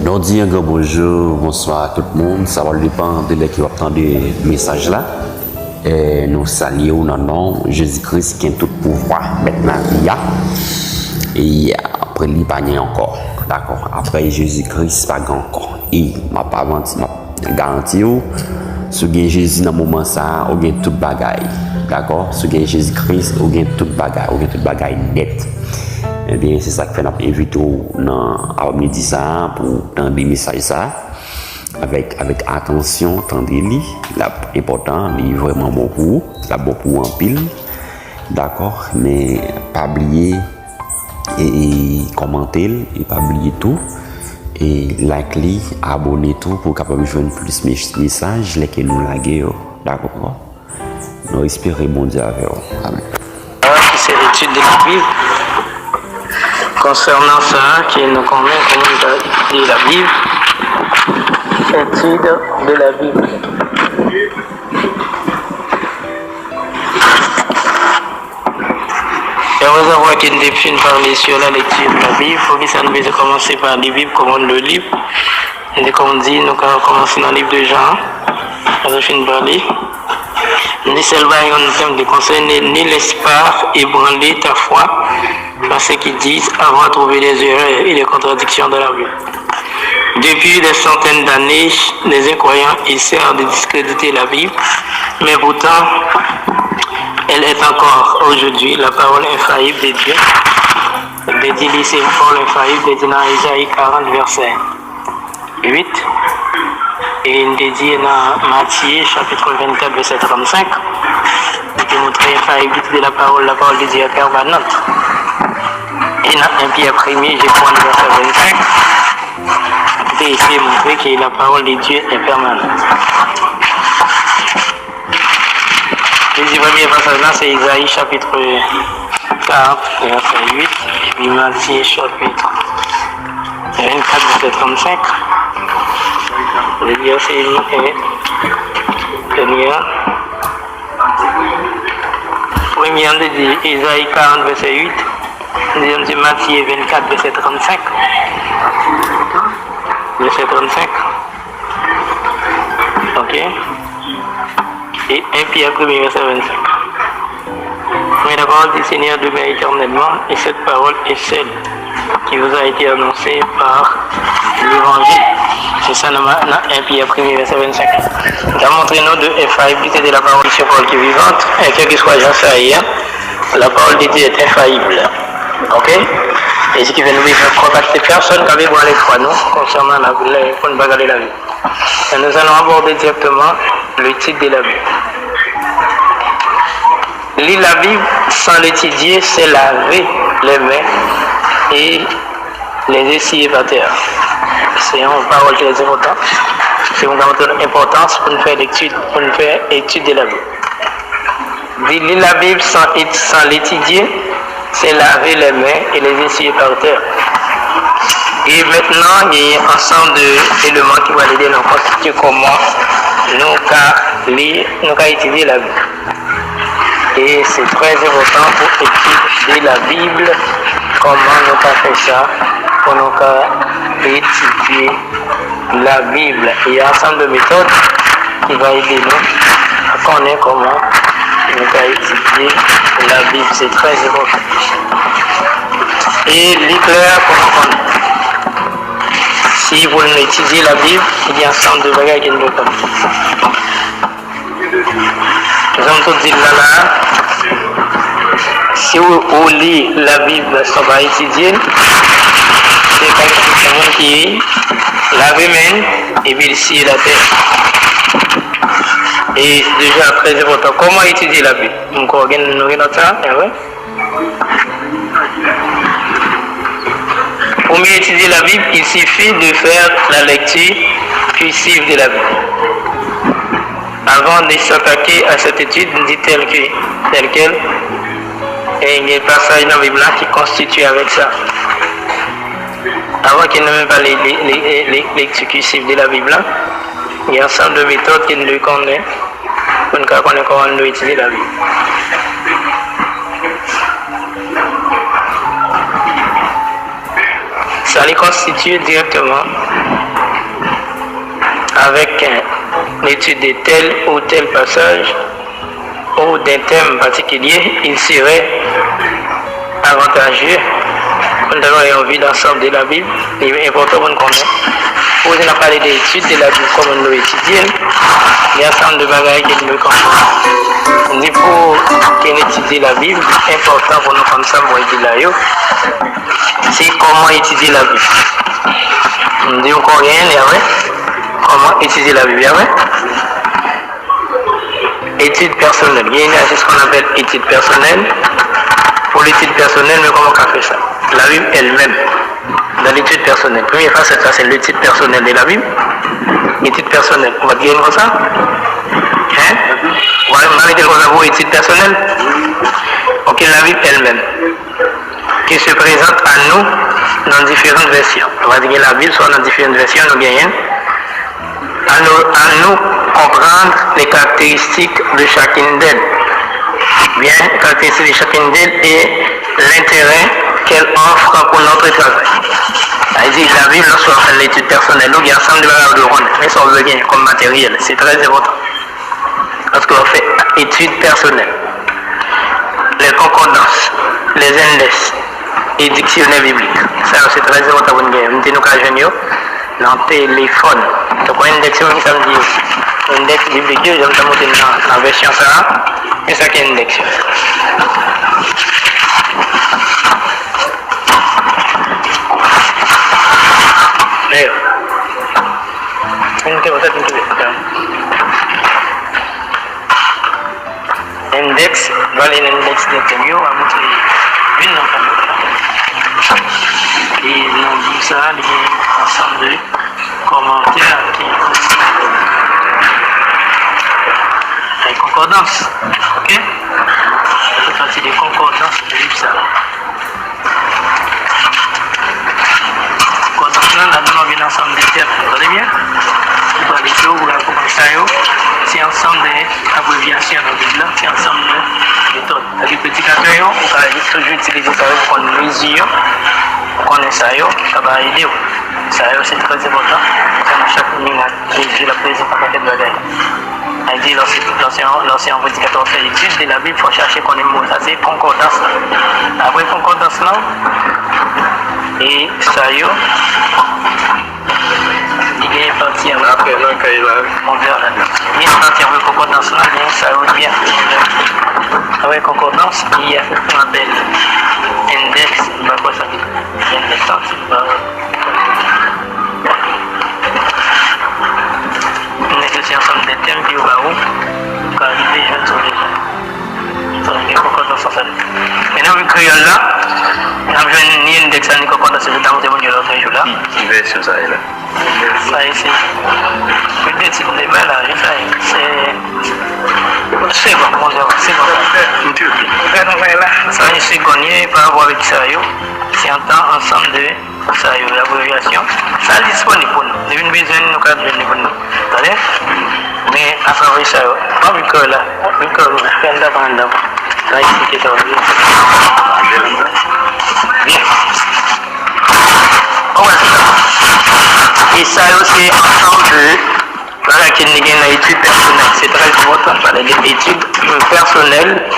Nous disons que bonjour, bonsoir à tout le monde. Ça va dépendre de qui va entendre le message là. Et nous saluons dans le nom de Jésus-Christ qui a tout pouvoir maintenant. Et après, il n'y a pas encore. D'accord. Après Jésus-Christ, pas encore. Et ma pas menti, ma garantie. Si vous avez Jésus dans le moment ça, vous avez tout bagaille. D'accord. Si vous avez Jésus-Christ, vous avez tout bagaille. Vous avez tout bagaille net. Eh bien, c'est ça que fait inviter à midi ça pour entendre des messages ça avec attention, entendez-les. L'important, il est vraiment beaucoup, là beaucoup en pile, d'accord, mais pas oublier et commenter et pas oublier tout et liker, abonner tout pour capable jouer plus messages les que nous laguer, d'accord. Nous espérons bon Dieu avec vous. Amen. C'est l'étude de la Bible. Concernant ça, qui nous convient comment étudier la Bible, étude de la Bible. Et après avoir qu'une définition parler sur la lecture de la Bible, il faut que ça nous commencer par les Bibles, comme on le lit. Et comme on dit, nous allons commencer dans le livre de Jean. On va finir par lire. Ni seulement un thème de conseil, ni laisse pas ébranler ta foi par ce qu'ils disent avant de trouver des erreurs et des contradictions dans la Bible. Depuis des centaines d'années, les incroyants essaient de discréditer la Bible, mais pourtant, elle est encore aujourd'hui la parole infaillible de Dieu. Dédié lycée Paul infaillible, dédié dans Isaïe 40, verset 8. Et dédié dans Matthieu chapitre 24, verset 35, qui montre l'infaillibilité de la parole de Dieu est permanente. Et dans 1 Pierre 1er, j'ai pris le verset 25, j'ai essayé de montrer que la parole de Dieu est permanente. Le premier passage là, c'est Isaïe chapitre 40, verset 8, et puis Matthieu chapitre 24, verset 35. Le verset est premier de Isaïe 40, verset 8. Deuxième de Matthieu 24, verset 35. Verset 35. Ok. Et 1 Pierre 1er, verset 25. Mais la parole du Seigneur demeure éternellement, et cette parole est celle qui vous a été annoncée par l'Évangile. C'est ça dans 1 Pierre 1er, verset 25. Ça montre nous de l'infaillibilité de la parole de Paul qui est vivante, et quel que soit Jean Saïa, la parole de Dieu est infaillible. Ok? Et ce qui veut nous faire contacter personne qui avait boire les foi, nous, concernant la Bible, pour ne pas garder la Bible. Et nous allons aborder directement le titre de la Bible. Lire la Bible sans l'étudier, c'est laver les mains et les essuyer par terre. C'est une parole très importante. C'est une grande importance pour nous faire l'étude, pour nous faire étude de la Bible. Lire la Bible sans l'étudier, c'est laver les mains et les essuyer par terre. Et maintenant, il y a un ensemble d'éléments qui vont aider à constituer comment nous lire, nous étudier la Bible. Et c'est très important pour étudier la Bible, comment nous faire ça, pour nous étudier la Bible. Il y a un ensemble de méthodes qui vont aider nous à connaître comment nous étudier la Bible. C'est très important. Et l'éclair pour nous connaître. Si vous voulez étudier la Bible, il y a un ensemble de bagages qui nous connaissent. Nous avons tout dit là, si vous lisez la Bible sans pas étudier, c'est quelqu'un qui lave main et puis ici la terre. Et déjà très important, comment étudier la Bible? Nous regardons ça, pour mieux étudier la Bible, il suffit de faire la lecture cursive de la Bible. Avant de s'attaquer à cette étude, on dit telle quelle, et il y a un passage dans la Bible qui constitue avec ça. Avant qu'il n'y ait même pas les lectures cursives de la Bible, il y a un ensemble de méthodes qu'il nous connaît pour nous connaître comment nous utiliser la Bible. Ça les constitue directement avec l'étude de tel ou tel passage ou d'un thème particulier, il serait avantageux. Nous avons envie d'ensemble de la Bible, il est important pour nous connaître. Vous avez parlé d'études de la Bible comme on l'a étudié, il y a un ensemble de bagages qui nous comprennent. On dit pour qu'on étudie la Bible, important pour nous comme ça, pour étudier la Bible, c'est comment étudier la Bible. On dit encore rien, comment étudier la Bible, étude personnelle. Il y a ce qu'on appelle étude personnelle. Pour l'étude personnelle, mais comment on fait ça? La Bible elle-même, dans l'étude personnelle. Première phase, c'est l'étude personnelle de la Bible. Étude personnelle. On va dire comme ça? Hein? On va mettre comme ça pour étude personnelle. Ok, la Bible elle-même, qui se présente à nous dans différentes versions. On va dire que la Bible soit dans différentes versions, nous gagnons. À nous comprendre les caractéristiques de chacune d'elles. Bien, caractéristiques de chacune d'elles et l'intérêt qu'elle offre pour notre travail. C'est-à-dire la Bible, lorsqu'on fait l'étude personnelle, il y a un ensemble de valeurs de ronde, mais ça on veut gagner comme matériel, c'est très important. Lorsqu'on fait étude personnelle, les concordances, les index et dictionnaires bibliques, ça c'est très important pour nous gagner. Nous avons dans le téléphone. Donc, l'index, l'index biblique, je vais vous montrer dans la version ça. Et ça qui est index. Index, voilà l'index de Temio, on va montrer une enfant. Et dans ça, il y a un ensemble de commentaires qui les concordances, ok? Ça fait partie des concordances de l'IPSA. Concordance là, nous avons ensemble des termes, vous allez bien? Vous allez voir, vous allez commencer, c'est ensemble d'abréviations dans le Bible, c'est ensemble de méthodes. Les petits caractères, vous allez toujours utiliser ça pour qu'on mesure, pour qu'on ait ça, ça va aider. Ça c'est très important. Chaque ligne a la présence en paquet de bagages. Elle dit l'ancien prédicateur fait l'étude de la Bible, il faut chercher qu'on est mot. Ça c'est concordance. Après concordance là, et ça y est, il y a une partie avec on verra là-dedans. Il y a une partie avec concordance là, mais ça y est bien. Avec concordance, il y a ce qu'on appelle index, pas quoi ça dit. Index, c'est ensemble des thèmes qui au bas où, quand arriver, je ne saurais pas. Ça veut dire concordance sans salut. Maintenant, le créole là, on a besoin ni index ni concordance, c'est le temps où on est l'autre jour là. Qui version ça est là? Ça ici. Peut-être c'est le débat là, c'est bon, comment dire, c'est bon. Ça c'est gagné par rapport avec ça, c'est un temps ensemble de ça, l'abréviation. Ça est disponible pour nous. Nous avons besoin de nous cadrer pour nous. Mais à travers ça, pas vu que là, vu que nous faisons d'abord, là ici qui est aujourd'hui. Bien. Et ça aussi ensemble de voilà qu'il y a une étude personnelle, c'est très important, parler d'études personnelles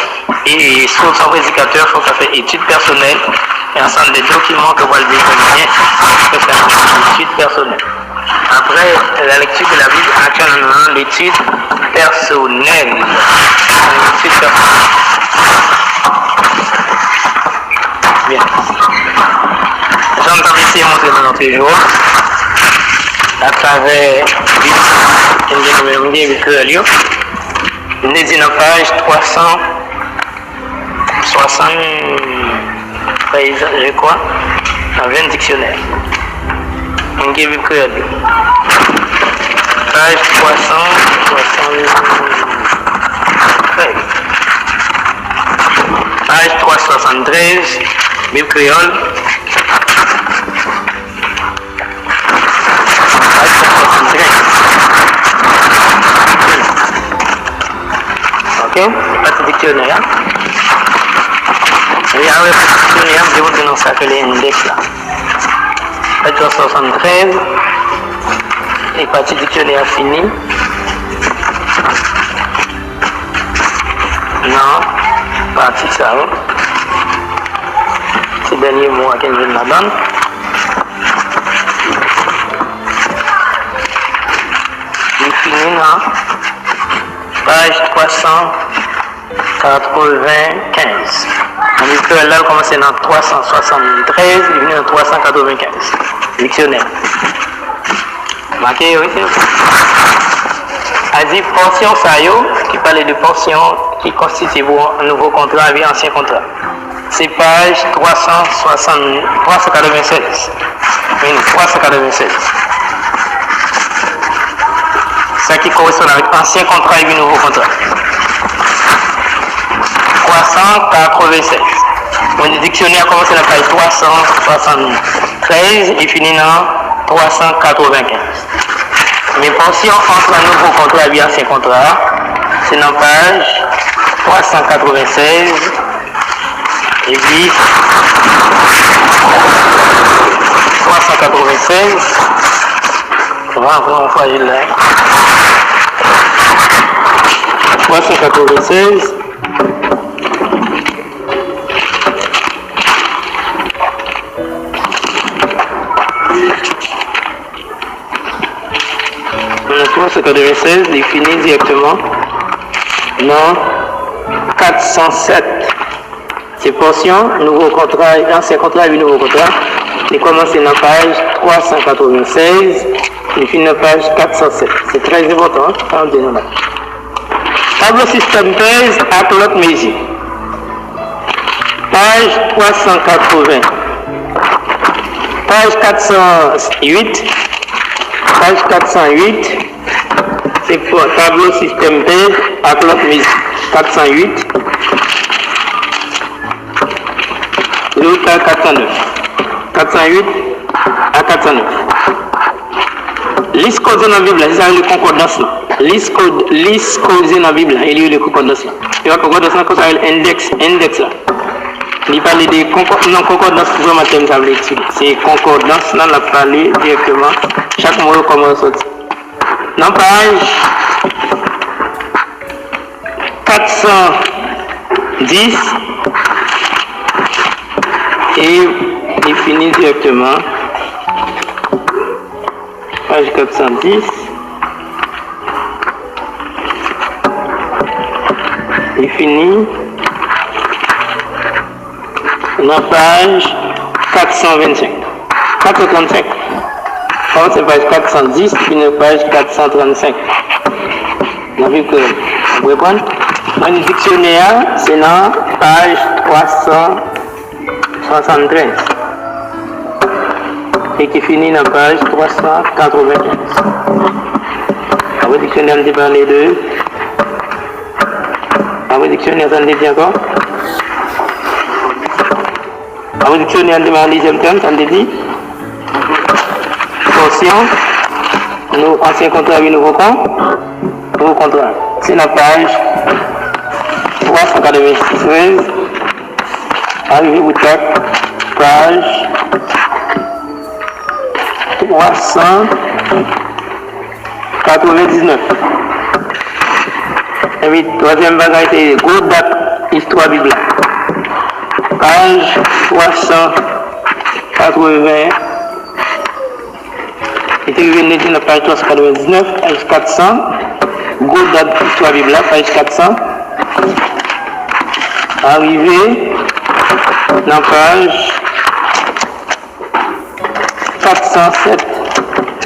et sur son prédicateur, il faut faire étude personnelle et ensemble des documents que vous allez déterminer pour faire une étude personnelle. Après la lecture de la Bible, actuellement l'étude personnelle. L'étude personnelle. Bien. J'entends ici montrer dans notre jour à travers une des page 373, je crois, dans 20 dictionnaires. Une Bible créole. Page 373. Page 373, Bible créole. Ok, pas de dictionnaire. Et avec le dictionnaire, je vous donne ça que les index là. Page 373. Et partie dictionnaire fini. Non, partie ça. C'est le dernier mot à quel je la donne. Il finit là. Page 395. On dit que là, il commence dans 373, il finit dans 395. Dictionnaire. Marqué, oui, c'est ça. A dit portion ça qui parle de portion qui constitue un nouveau contrat avec ancien contrat. C'est page 396. 396. Ça qui correspond avec ancien contrat et nouveau contrat. 396. Mon dictionnaire commence à la page 373 et finit dans 395. Mais portion entre un nouveau contrat et un ancien contrat, c'est dans page 396 et puis 396. Vraiment fragile là. 396. Le 396 définit directement dans 407. C'est portion, nouveau contrat, ancien contrat et nouveau contrat. Il commence dans la page 396 et finit dans la page 407. C'est très important. Tableau système 13 à l'autre mesure. Page 380. Page 408. Page 408. C'est pour tableau système 13 à l'autre mesure. 408. L'autre à 409. 408 à 409. Liste causée dans la Bible, c'est le concordance là. Liste causée dans la Bible, il y a le concordance là. Et la concordance là, c'est l'index là. Il parle de concordance, ça veut dire c'est concordance, là, on a parlé directement. Chaque mot commence à sortir. Dans page 410, et il finit directement. Page 410. Il finit. Dans page 425. 435. C'est page 410, puis une page 435. Vous avez que vous comprenez? Dans le dictionnaire, c'est dans page 373. Et qui finit dans page 395. Dans le dictionnaire, on a parlé de. Dans le dictionnaire, on a dit encore. Dans le dictionnaire, on a parlé de thème, on a dit. Portion, nos anciens contrats et nouveaux contrats. C'est la page 396. Arrivé au top, page 399. Et puis, troisième bagage, c'est gros date, histoire biblique. Page 380. Et puis, il y a la page 399, page 400. Gros date, histoire biblique, page 400. Arrivé dans page 407.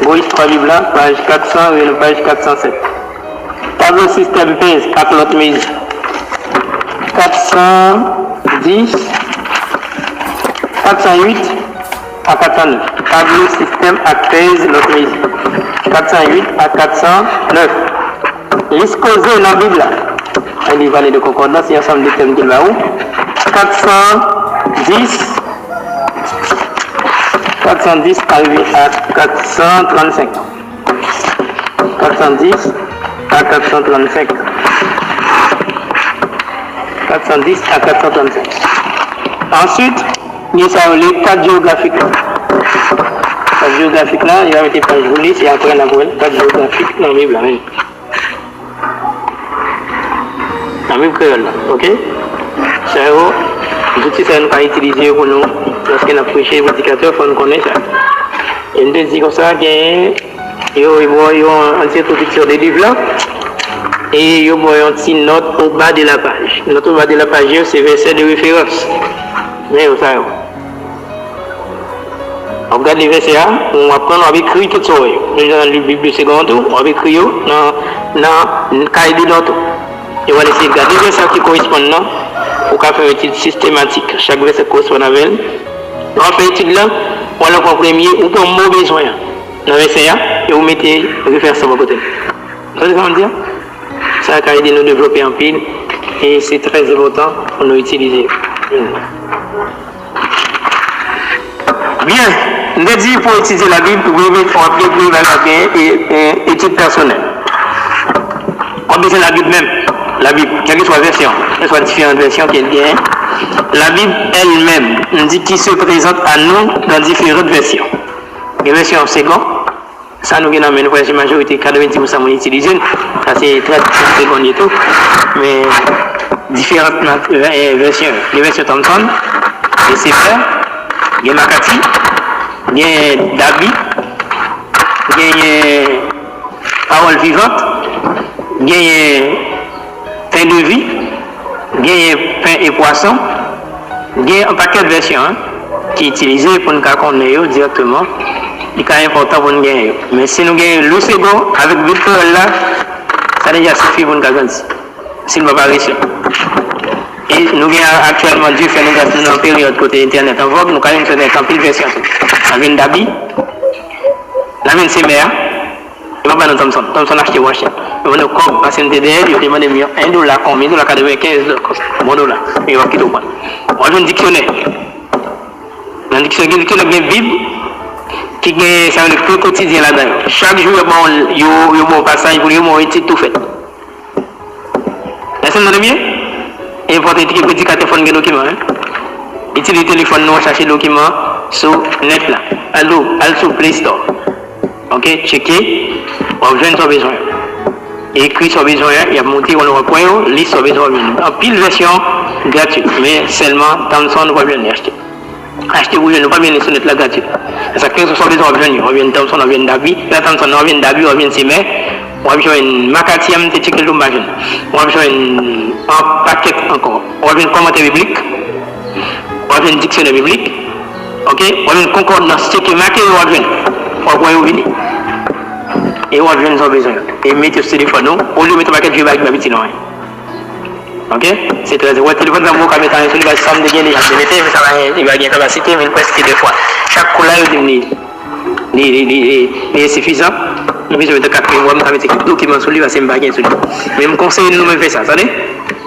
Gros histoire biblique, page 400 et la page 407. Tableau système PES, à l'autre mise. 410, 408 à 409. Tableau système à 13, l'autre mise. 408 à 409. Liste causée dans la Bible. Il y a de concordance, il y a un ensemble de thèmes qui va où. 410 arrivé à 435. 410 à 435. 410 à 435. Ensuite, il y a les cadres géographiques. page géographique là, il va mettre page roulée, c'est après la page géographique dans la Bible là. La Bible créole là, ok? Ça y est, tout ça nous pas utiliser pour nous, lorsqu'on a prêché les prédicateurs, il faut nous connaître ça. Et nous dit comme ça qu'ils ont une introduction des livres là, et ils ont une petite note au bas de la page. Note au bas de la page, c'est verset de référence. Mais vous savez, on regarde les versets là, on apprend, on va écrire tout ça. Nous dans la Bible seconde, on va écrire dans le cahier de notes. Et on va essayer de regarder les versets qui correspondent là, pour faire une étude systématique. Chaque verset correspond avec elle. On va faire une étude là, on va le premier, ou pour un mot besoin. Dans le verset là, et vous mettez référence à votre côté. Vous savez ce qu'on dire? Ça a aidé nous développer en pile, et c'est très important pour nous utiliser. Bien, nous dit pour utiliser la Bible, vous devez faire une étude personnelle. On a besoin de la Bible même. La Bible, quelle que soit la version, quelles soient différentes versions qu'elle gagne, la Bible elle-même nous dit qui se présente à nous dans différentes versions. Les versions secondes, ça nous gagne dans la majorité, 90% on utilise, ça c'est très seconde et tout, mais différentes versions, les versions Thompson, les Sefer, les Makati, les David, les Paroles vivantes, les pain de vie, pain et poisson, il y a un paquet de versions qui est utilisé pour nous connaître directement. C'est important pour nous gagner. Mais si nous gagnons le second avec Victor là, ça déjà suffit pour nous gagner. S'il ne va pas réussir. Et nous gagnons actuellement Dieu fait nous dans une période côté internet en vogue, nous gagnons en pile version. La vient d'Abi, la vient de Semer, et pas dans Thompson. Thompson a acheté Washington. On a comme à CNTDR, il a demandé $1 combien $95 $1. Et il va quitter au point. On a un dictionnaire. Dans le dictionnaire, il y a une Bible qui est le quotidien là-dedans. Chaque jour, il y a un passage pour lui, il y a un titre tout fait. Est-ce que vous avez bien? Et il faut que vous ayez un téléphone de document. Utilisez le téléphone, nous chercher le document sur net là. Allô, sur Play Store. Ok, checker, on va besoin de besoin. Écrit sur besoin, il y a monté on le reprend, liste sur besoin. En pile version gratuite, mais seulement Thompson ne va bien acheter. Acheter vous ne pas bien sur net là gratuit. Ça fait que sur besoin on vient Thompson, on vient d'Abi, là Thompson, on vient d'Abi, on vient de Semer, on va besoin une Makatiam, c'est checker le margin. On va besoin un paquet encore. On va besoin un commentaire biblique, on va besoin un dictionnaire biblique, ok, on va besoin une concordance, checker marqué, on va besoin. On va venir. Et on va venir sans besoin. Et mettez ce téléphone, non? Au lieu de mettre un paquet de vieux avec ma petite noire. Ok? C'est très important. Le téléphone, ça va vous mettre un téléphone, ça va me dégainer. Il va gagner capacité, mais il peut rester deux fois. Chaque coup là, il est suffisant. Nous besoin de 4 mois, nous avons des documents sur lui, c'est un bagage sur lui. Mais je me conseille de nous faire ça, savez?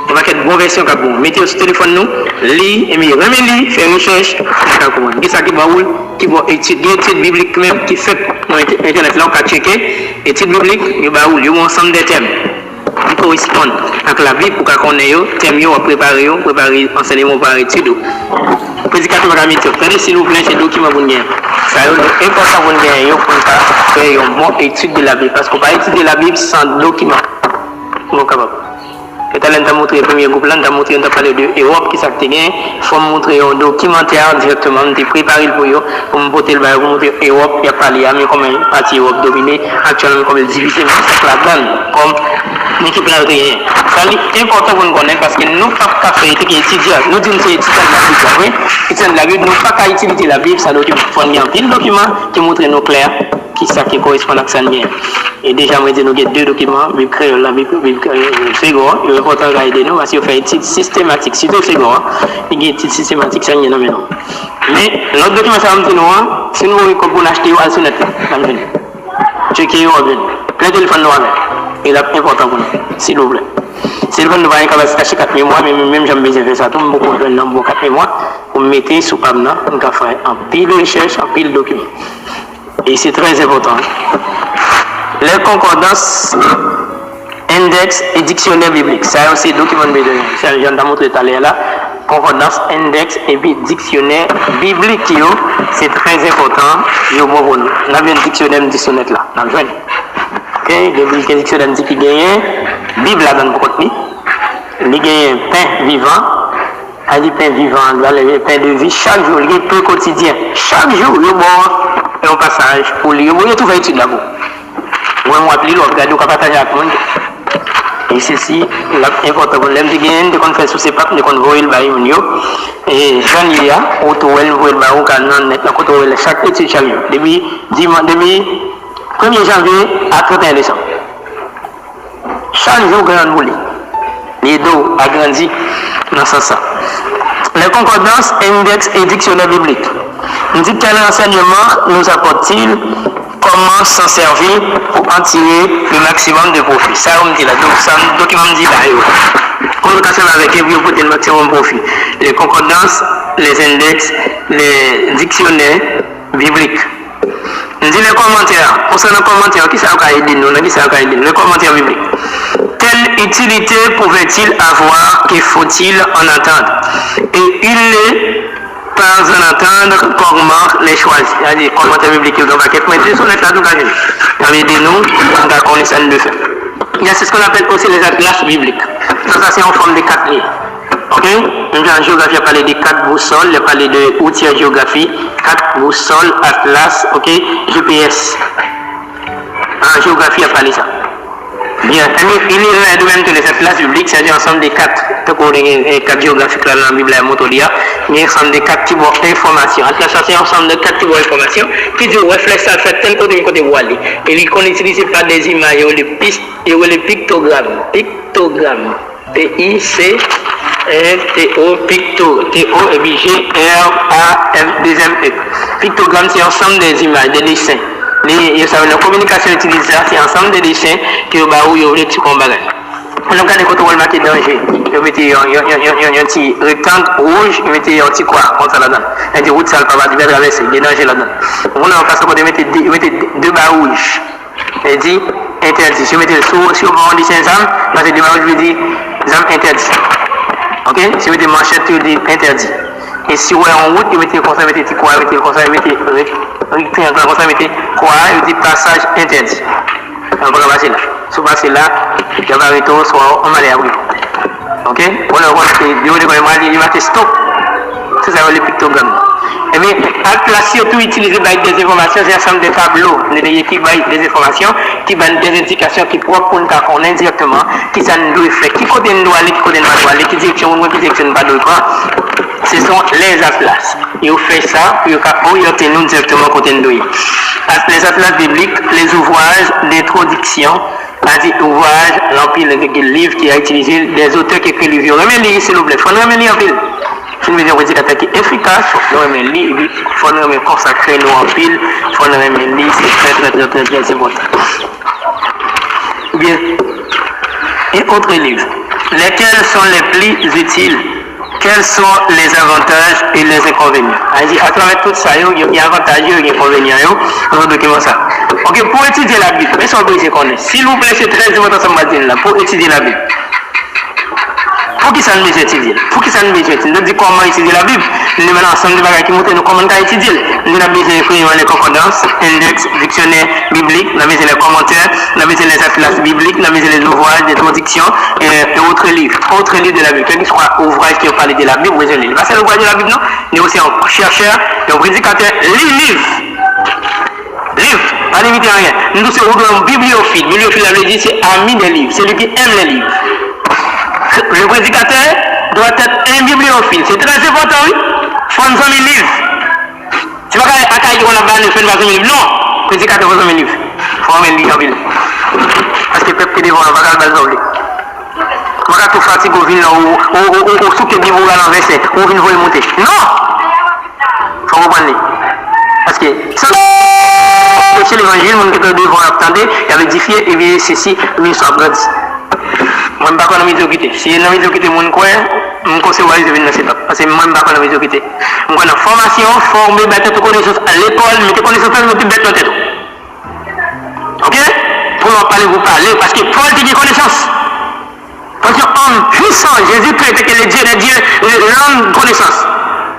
On va faire une bonne version, mettez sur le téléphone, nous, lis, et remettez, faire une recherche, et ça qui va étudier l'étude biblique même qui fait dans Internet, là on peut checker, l'étude biblique, il va où, il y a un ensemble de thèmes qui correspondent avec la Bible pour qu'on ait des thèmes à préparer, enseignement par étude. Le prédicateur va mettre, prenez s'il vous plaît ces documents pour nous gagner. Ça est important pour nous gagner, pour faire une bonne étude de la Bible, parce qu'on ne peut pas étudier la Bible sans document. Nous sommes capables. Et tu as montré le premier groupe là, tu as montré, on a parlé de Europe qui s'est gagné. Il faut montrer un documentaire directement, on a préparé pour me porter le bail, pour montrer Europe, il y a parlé, mais comme une partie Europe dominée, actuellement comme elle divisée, mais c'est la donne, comme une équipe là, c'est important pour nous connaître parce que nous ne pouvons pas faire étudier, nous disons que c'est étudiant de la Bible, étudiant de la Bible, nous ne pouvons pas utiliser la Bible, ça doit fournir un pile document qui montre nos clairs, qui correspond à ça. Et déjà, moi, nous avons 2 documents, Bible créole, la Bible second, il est important d'aider nous parce qu'il fait une étude systématique, surtout second, il y a une étude systématique, ça y est, non. Mais l'autre document, ça va me dire, si nous voulons qu'on achète au Alsonet, checker au Alsonet, le téléphone noir, il est important pour nous, s'il vous plaît. Si vous ne voulez pas cacher 4 mois, mais même j'aime bien faire ça, tout le monde peut faire 4 mois, pour mettre sous Pamna, on va faire un pile de recherche, un pile de documents. Et c'est très important. Les concordances, index et dictionnaire biblique, ça aussi document de besoin. C'est un genre de montré tout à l'heure là. concordance, index et puis dictionnaire biblique, c'est très important. On a bien un dictionnaire là. On a besoin. Ok, le dictionnaire dit qu'il gagne, Bible là dans le côté. Il gagne pain vivant. Il dit pain vivant, le pain de vie. Chaque jour, il y a peu quotidien. Chaque jour, il y a un passage pour lui. Il y a tout fait étude là-bas. Moi, je vais regarder, on va partager avec le monde. Et ceci, l'important pour l'aime de gagner, de qu'on fait sous ses papes, de qu'on voit le bail, et Jean Lia, autour elle voit le bail, on net, la côte chaque étude chaque jour. Depuis 1er janvier à 31 décembre. Chaque jour, on voulait. Les dos agrandis dans ce sens. Les concordances, index et dictionnaire biblique. Nous dit quel enseignement nous apporte-t-il? Comment s'en servir pour en tirer le maximum de profit? Ça, on me dit là. Donc, ça, le document me dit là. Communication avec eux pour le maximum de profit. Les concordances, les index, les dictionnaires bibliques. On dit les commentaires. Pour ça, les commentaires, qui ça a aidé nous? Qui ça a aidé nous? Les commentaires bibliques. Quelle utilité pouvait-il avoir? Que faut-il en attendre? Et il est pas en attendre comment les choisir. C'est-à-dire, commentaires bibliques, ils ont pas qu'à mettre sur les tas de gagner. Il y a des noms, on a connaissance de faire. Il y a ce qu'on appelle aussi les atlas bibliques. Ça c'est en forme de 4 lignes. Ok? Même en géographie, il a parlé de 4 boussoles, il a parlé de outils en géographie, 4 boussoles, atlas, ok? GPS. En géographie, il a parlé ça. Bien, il est de même que les atlas bibliques, c'est-à-dire ensemble des 4 géographiques là dans la Bible, la Motolia, mais ensemble des 4 types d'informations. Atlas, c'est ensemble de 4 types d'informations qui disent réflexe à faire tel côté où aller. Et il qu'on utilise pas des images, il y a les pictogrammes. Pictogrammes. P-I-C-T-O, picto, T-O, et puis G-R-A-M-2-M-E. Pictogramme, c'est ensemble des images, des dessins. La communication utilisée, c'est ensemble des dessins qui ont des petits combats. On a regardé quand on va marquer danger. On mettait un petit rectangle rouge, on mettait un petit quoi, comme ça là-dedans. Un petit route, ça ne va pas traverser, il y a danger là-dedans. On a en face, on mettait 2 barres rouges. Il dit interdit. Si vous mettez sur le dessin ZAM, dans ces 2 barres rouges, je dis ZAM interdit. Ok? Si vous mettez manchette, vous dites interdit. Et si vous êtes en route, vous mettez comme ça, vous mettez quoi, vous mettez comme ça, vous mettez rectangle, comme ça, vous mettez quoi, vous dites passage interdit. On va passer là. Si vous passez là, il y a un retour, soit on va aller à route. Ok? On va voir que il va stop. C'est ça le pictogramme. Et bien, Atlas surtout utilisé par des informations, c'est un ensemble de tableaux, des informations, qui donnent des indications qui pourront pour nous connaître directement, qui ça nous fait, qui côté nous doit aller, qui côté nous doit aller, qui direction nous, qui direction nous doit aller. Ce sont les atlas. Ils fait ça, ils ont nous directement côté nous. Les atlas bibliques, les ouvrages d'introduction, c'est-à-dire ouvrages, l'empile, le livre qui a utilisé des auteurs qui écrivent les livres. Remettez s'il vous plaît, il faut remettre en pile. C'est une vision prédicateur qui est efficace, il faut remettre livre, il faut remettre consacrer nous en pile, il faut remettre livre, c'est très important. Bien. Et autres livres. Lesquels sont les plus utiles? Quels sont les avantages et les inconvénients? À travers tout ça, il y a avantages et inconvénients dans le document ça. Ok, pour étudier la Bible, mais sans que connaître. S'il vous plaît, c'est très important ce matin là, pour étudier la Bible. Pour qui ça nous étudier? Pour qui ça nous étudier? Nous dit comment étudier la Bible. Nous avons ensemble de bagages qui montrent nous comment étudier. Nous avons besoin d'écrire les concordances, index, dictionnaire biblique, nous avons besoin les commentaires, nous avons besoin les atlas bibliques, nous avons besoin les ouvrages, des traductions et autres livres. Autres livres de la Bible. Quel que soit ouvrage qui ont parlé de la Bible, vous avez pas c'est l'ouvrage de la Bible, non? Nous aussi un chercheur, un prédicateur, livre. Livre, pas limiter rien. Nous sommes un bibliophile. Bibliophile, ça veut dire c'est ami des livres, c'est lui qui aime les livres. Le prédicateur doit être un bibliophile. C'est très important, oui. Il faut 100 000 livres. C'est pas qu'à Kaï, on a banni, il faut 100 000 livres. Non, le prédicateur faut 100 000 livres. Il faut 1 000 livres en ville. Parce que le peuple qui devant, on va pas le baser. On va pas tout fatiguer au ville, ou sous que niveau là l'enverser, ou une voie monter. Non! Il faut reprendre. Parce que ça, chez l'évangile, on est devant attendre, il avait édifié, et bien ceci, lui, soit grandi. Moi, je ne sais pas si je médiocrité. Si je suis médiocrité, je conseille de venir dans cette étape. Parce que moi, je ne sais pas si médiocrité. Je suis en formation, formé, bête de connaissances à l'école, mais tes connaissances, je suis bête dans tête. Ok? Pour nous parler, vous parler, parce que Paul dit connaissance. Parce que homme puissant, Jésus-Christ était le Dieu, l'homme connaissance.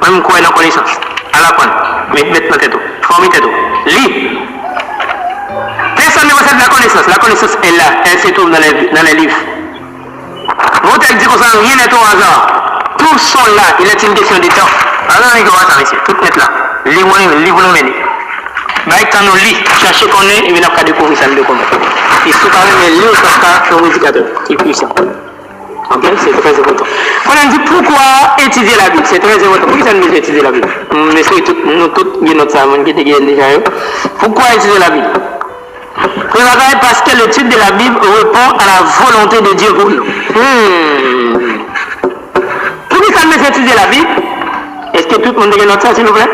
Même quoi dans connaissance. À la pointe. Mettez tête. Formez tête. Lis. Personne ne possède la connaissance. La connaissance est là. Elle se trouve dans les livres. Mon texte dit qu'on ça, rien n'est au hasard. Tous sont là. Il est une question de temps. Alors, il va attendre ici. Tout est là. Livre-nous mener. Bah, quand on lit, cherchez qu'on est, et bien on va découvrir ça de comment. Il faut quand même lire parce que c'est un indicateur qui est puissant. Ok, c'est très important. On a dit pourquoi étudier la Bible, c'est très important. Pourquoi ça nous dit étudier la Bible? Nous tous, notre savant qui était déjà. Pourquoi étudier la Bible? Parce que l'étude de la Bible répond à la volonté de Dieu pour nous. Pourquoi ça nous dit étudier la Bible? Est-ce que tout le monde note ça, s'il vous plaît?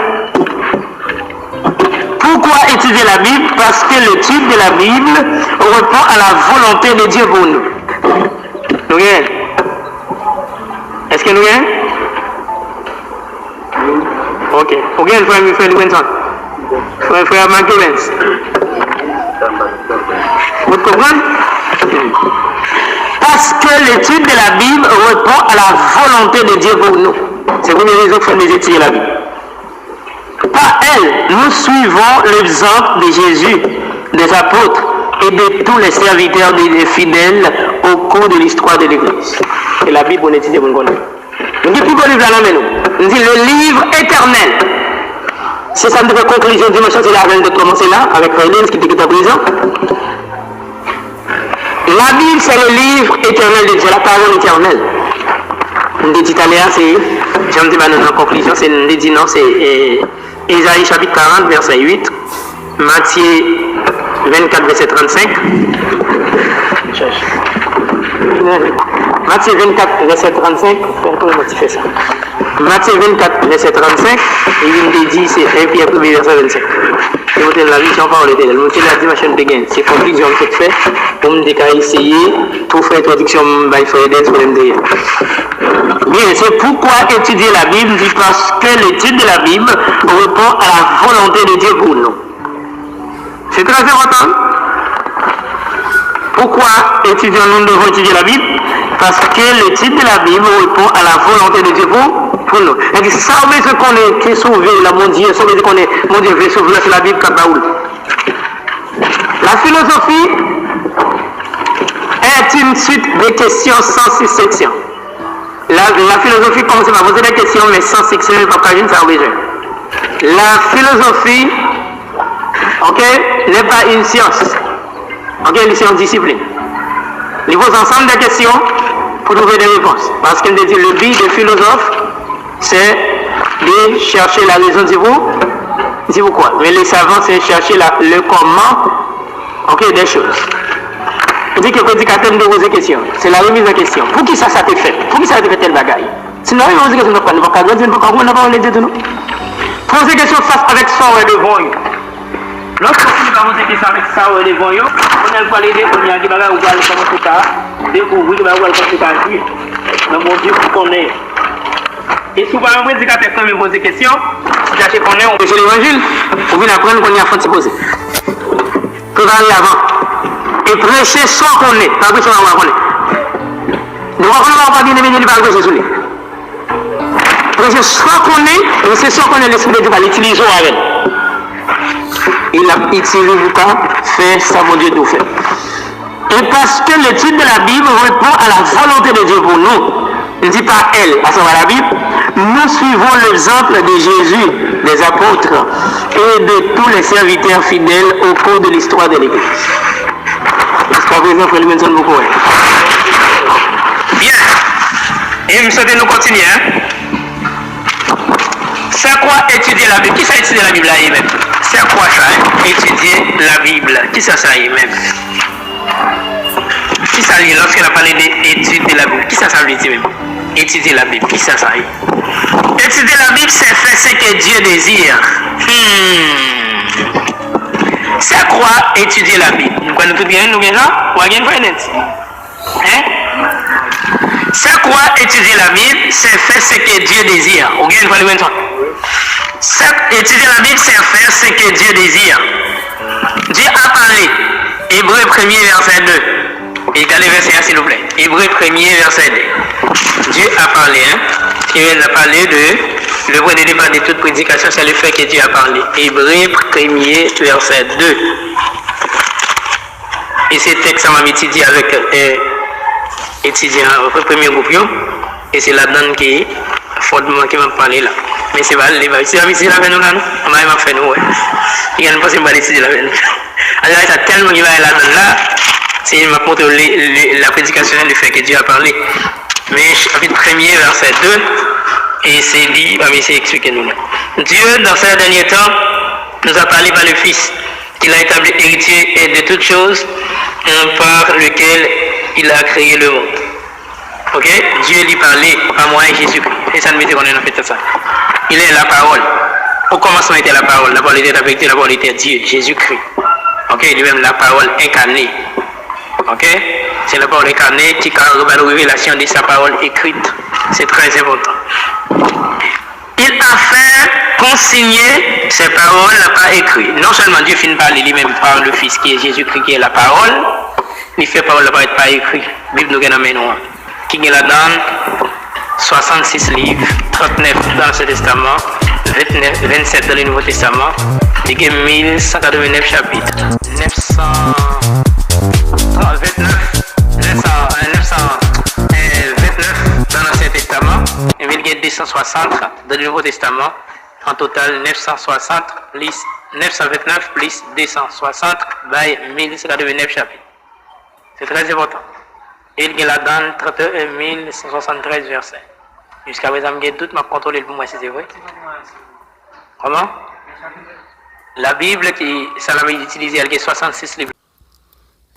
Pourquoi étudier la Bible? Parce que l'étude de la Bible répond à la volonté de Dieu pour nous. Nous gagnons? Est-ce que nous gagnons? Ok. Vous gagnez, frère Vincent? Frère McGivens? Vous comprenez? Parce que l'étude de la Bible répond à la volonté de Dieu pour nous. C'est pour une raison que nous étudier la Bible. Par elle, nous suivons l'exemple de Jésus, des apôtres et de tous les serviteurs des fidèles au cours de l'histoire de l'Église. Et la Bible, on étudie, on connaît. On dit, plus beau livre là, nous. On dit le livre éternel. C'est ça, nous fait conclusion dimanche, c'est la veille de commencer là, avec Réline, qui était à présent. La Bible, c'est le livre éternel de Dieu, la parole éternelle. On dit italien, c'est, j'en dis maintenant en conclusion, c'est, on dit non, c'est Ésaïe chapitre 40, verset 8, Matthieu 24, verset 35. Matthieu 24, verset 35. Pourquoi tu fais ça? Matthieu 24, verset 35. Il me dit, c'est 1 Pierre 1, verset 25. Je vous donne la vision par l'éternel. Je vous donne la dimension de gain. C'est conclusion que je fais pour me dire qu'à essayer pour faire introduction by Friday sur l'MDR. Bien, c'est pourquoi étudier la Bible, parce que l'étude de la Bible répond à la volonté de Dieu pour nous. C'est très important. Pourquoi nous devons étudier la Bible? Parce que l'étude de la Bible répond à la volonté de Dieu pour nous. Et c'est ça, on veut qu'on est qui est sauvé, là, mon Dieu, ça veut qu'on est, mon Dieu veut sauver, c'est la Bible comme Paul. La philosophie est une suite de questions sans section. La philosophie commence à poser des questions, mais sans section, il ne va pas une ça besoin. La philosophie, ok, n'est pas une science. Ok, c'est une discipline. Il pose ensemble des questions pour trouver des réponses. Parce qu'il dit le but des philosophes, c'est de chercher la raison de vous quoi. Mais les savants, c'est chercher le comment, ok, des choses. Il dit que le prédicateur me pose des questions. C'est la remise en question. Pour qui ça t'est fait? Pour qui ça t'est fait tel bagaille? Sinon, il va poser des questions. On ne va pas grandir, on ne va pas parler de nous. Poser des questions face avec ça devant eux. Lorsque vous va poser des questions avec ça devant eux, on a parlé de on y a des bagages où on va commencer à découvrir, on va commencer à vivre. Mais mon Dieu, vous connaissez. Et souvent, un prédicateur, quand il pose des questions, si tu connais, on peut chez l'évangile, vous venez apprendre qu'on y a fait de se poser. Tout va aller avant. Et prêcher sans qu'on est, pas prêcher sans qu'on est. Nous ne pas bien aimer, il va prêcher sur lui. Prêcher sans qu'on est, et c'est sans qu'on est l'esprit de Dieu, il utilise avec. Il a utilisé pas faire ça, mon Dieu, tout fait. Et parce que l'étude de la Bible répond à la volonté de Dieu pour nous, il dit pas elle, à savoir la Bible, nous suivons l'exemple de Jésus, des apôtres et de tous les serviteurs fidèles au cours de l'histoire de l'Église. Jusqu'à présent, frère Limenson, beaucoup. Bien. Et nous souhaitons nous continuer. C'est quoi étudier la Bible? Qui ça étudier la Bible là même? C'est quoi ça? Étudier la Bible. Qui ça même? Qui ça lit lorsqu'on a parlé d'étudier la Bible? Qui ça veut dire même? Étudier la Bible. Qui ça est? Étudier la Bible, c'est faire ce que Dieu désire. C'est quoi étudier la Bible? Nous connaissons tout bien, nous bien, ou bien net. Hein? C'est quoi étudier la Bible? C'est faire ce que Dieu désire. Ou bien nous connaissons. Étudier la Bible, c'est faire ce que Dieu désire. Dieu a parlé. Hébreu 1er verset 2. Et regardez le verset 1, s'il vous plaît. Hébreu 1er, verset 2. Dieu a parlé, hein. Il a parlé de. Le point de départ de toute prédication, c'est le fait que Dieu a parlé. Hébreu 1er, verset 2. Et ce texte, ça m'a étudié avec étudiant au premier groupe. Et c'est là-dedans qui fondement qui m'a parlé là. Mais c'est pas c'est la visite avec nous là, non? On m'a fait nous, ouais. Il y a une possible d'étudier la veine. Alors, il y a tellement qui va là-dedans là. C'est m'a montré la prédication, le fait que Dieu a parlé. Mais chapitre 1er, verset 2, et c'est dit, c'est expliqué nous là. Dieu, dans ces derniers temps, nous a parlé par le Fils, qu'il a établi héritier de toutes choses, par lequel il a créé le monde. Ok? Dieu lui parlait par moyen de Jésus-Christ. Et ça ne veut dire qu'on est en fait ça. Il est la parole. Au commencement était la parole. La parole était la vérité, la parole était Dieu, Jésus-Christ. Ok? Lui-même la parole incarnée. Ok? C'est la parole incarnée qui a la révélation de sa parole écrite. C'est très important. Il a fait consigner ces paroles par écrit. Non seulement Dieu finit par lui-même par le Fils qui est Jésus-Christ qui est la parole, il fait parole par écrit. Bible nous gagne nous. Qui est là-dedans 66 livres, 39 dans l'Ancien Testament, 27 dans le Nouveau Testament, et 1189 chapitres. 929 dans l'Ancien Testament, et 1260 dans le Nouveau Testament. En total, 929 plus 260 by 1189 chapitres. C'est très important. Il y a là-dedans 31 173 versets. Jusqu'à présent, j'ai tout m'a contrôlé pour moi si c'est vrai. Comment? La Bible qui ça l'avait utilisé, elle a 66 livres.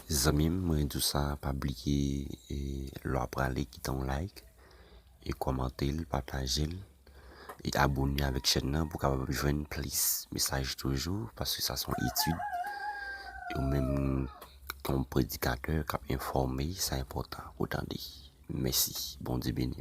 Les amis, moi tout ça, pas oublier et leur parler, quitter un like et commenter, partager et abonner avec la chaîne pour capable joindre plus message toujours parce que ça sont études et même comme prédicateur qui a informé, c'est important. Autant dit. Merci. Bon Dieu béni.